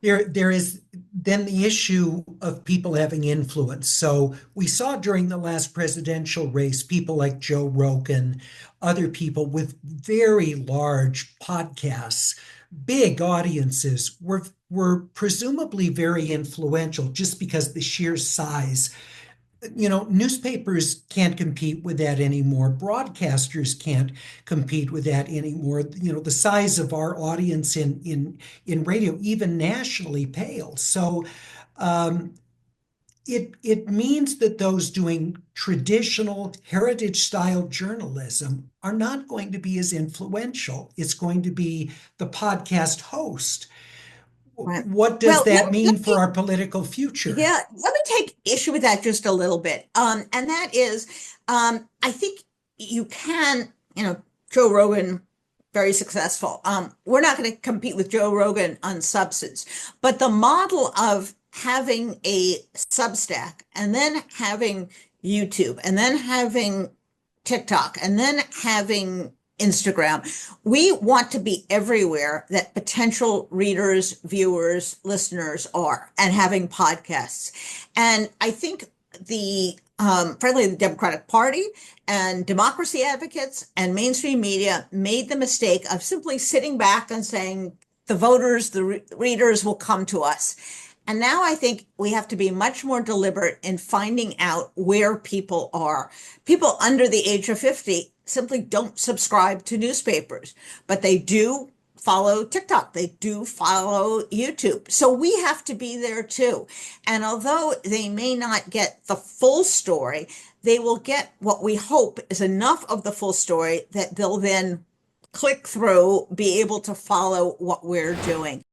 there is then the issue of people having influence. So we saw during the last presidential race, people like Joe Rogan, other people with very large podcasts, big audiences were presumably very influential just because the sheer size. Newspapers can't compete with that anymore. Broadcasters can't compete with that anymore. The size of our audience in radio, even nationally, pales. So um, it means that those doing traditional heritage style journalism are not going to be as influential. It's going to be the podcast host. Right. What does Well, that mean for our political future? let me take issue with that just a little bit. And that is, I think you can, Joe Rogan, very successful. We're not going to compete with Joe Rogan on substance, but the model of having a Substack and then having YouTube and then having TikTok and then having Instagram. We want to be everywhere that potential readers, viewers, listeners are, and having podcasts. And I think frankly, the Democratic Party and democracy advocates and mainstream media made the mistake of simply sitting back and saying the voters, the readers will come to us. And now I think we have to be much more deliberate in finding out where people are. People under the age of 50 simply don't subscribe to newspapers, but they do follow TikTok. They do follow YouTube. So we have to be there too. And although they may not get the full story, they will get what we hope is enough of the full story that they'll then click through, be able to follow what we're doing.